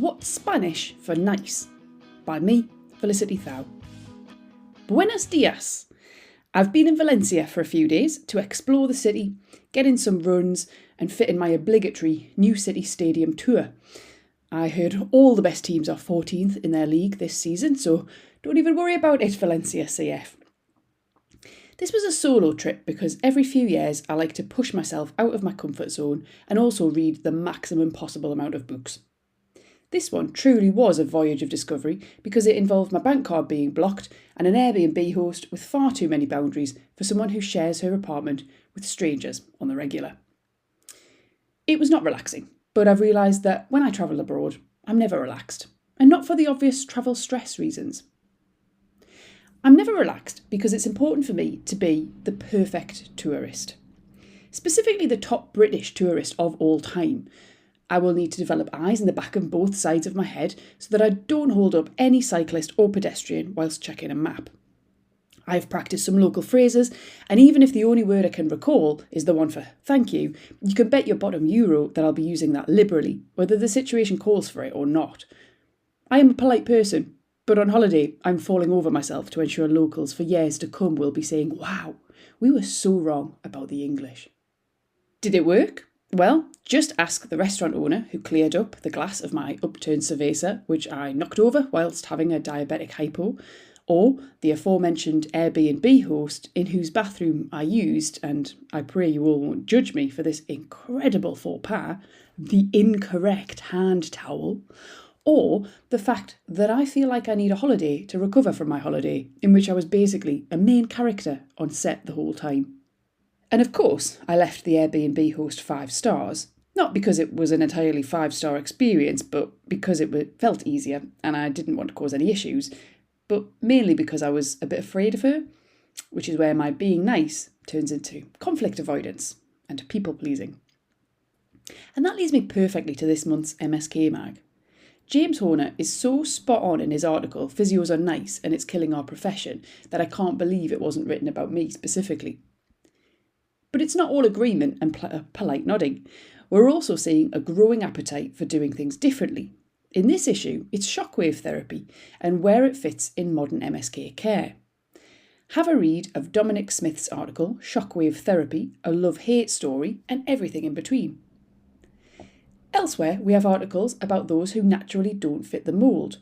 What's Spanish for nice? By me, Felicity Thow. Buenos dias! I've been in Valencia for a few days to explore the city, get in some runs and fit in my obligatory New City Stadium tour. I heard all the best teams are 14th in their league this season, so don't even worry about it, Valencia CF. This was a solo trip because every few years I like to push myself out of my comfort zone and also read the maximum possible amount of books. This one truly was a voyage of discovery because it involved my bank card being blocked and an Airbnb host with far too many boundaries for someone who shares her apartment with strangers on the regular. It was not relaxing, but I've realised that when I travel abroad, I'm never relaxed, and not for the obvious travel stress reasons. I'm never relaxed because it's important for me to be the perfect tourist. Specifically the top British tourist of all time. I will need to develop eyes in the back of both sides of my head so that I don't hold up any cyclist or pedestrian whilst checking a map. I've practiced some local phrases, and even if the only word I can recall is the one for thank you, you can bet your bottom euro that I'll be using that liberally, whether the situation calls for it or not. I am a polite person, but on holiday I'm falling over myself to ensure locals for years to come will be saying, wow, we were so wrong about the English. Did it work? Well, just ask the restaurant owner who cleared up the glass of my upturned cerveza, which I knocked over whilst having a diabetic hypo, or the aforementioned Airbnb host in whose bathroom I used, and I pray you all won't judge me for this incredible faux pas, the incorrect hand towel, or the fact that I feel like I need a holiday to recover from my holiday, in which I was basically a main character on set the whole time. And of course, I left the Airbnb host 5 stars, not because it was an entirely 5-star experience, but because it felt easier and I didn't want to cause any issues, but mainly because I was a bit afraid of her, which is where my being nice turns into conflict avoidance and people pleasing. And that leads me perfectly to this month's MSKMag. James Horner is so spot on in his article, Physios are nice and it's killing our profession, that I can't believe it wasn't written about me specifically. But it's not all agreement and polite nodding. We're also seeing a growing appetite for doing things differently. In this issue, it's shockwave therapy and where it fits in modern MSK care. Have a read of Dominic Smith's article, Shockwave Therapy, a love-hate story, and everything in between. Elsewhere, we have articles about those who naturally don't fit the mould.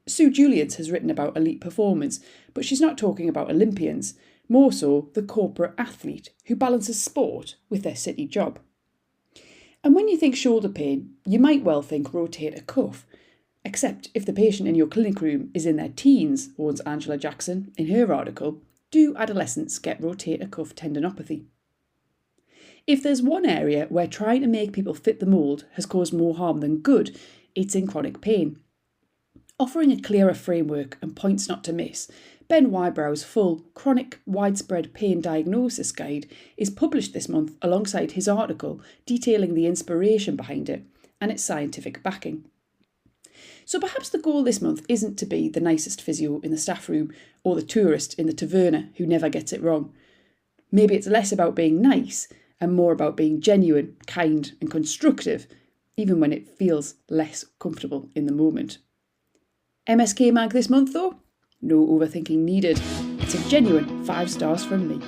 Sue Julians has written about elite performance, but she's not talking about Olympians, more so the corporate athlete who balances sport with their city job. And when you think shoulder pain, you might well think rotator cuff, except if the patient in your clinic room is in their teens, warns Angela Jackson in her article, do adolescents get rotator cuff tendinopathy? If there's one area where trying to make people fit the mould has caused more harm than good, it's in chronic pain. Offering a clearer framework and points not to miss, Ben Wybrow's full Chronic Widespread Pain Diagnosis Guide is published this month alongside his article detailing the inspiration behind it and its scientific backing. So perhaps the goal this month isn't to be the nicest physio in the staff room or the tourist in the taverna who never gets it wrong. Maybe it's less about being nice and more about being genuine, kind and constructive, even when it feels less comfortable in the moment. MSKMag this month though? No overthinking needed. It's a genuine 5 stars from me.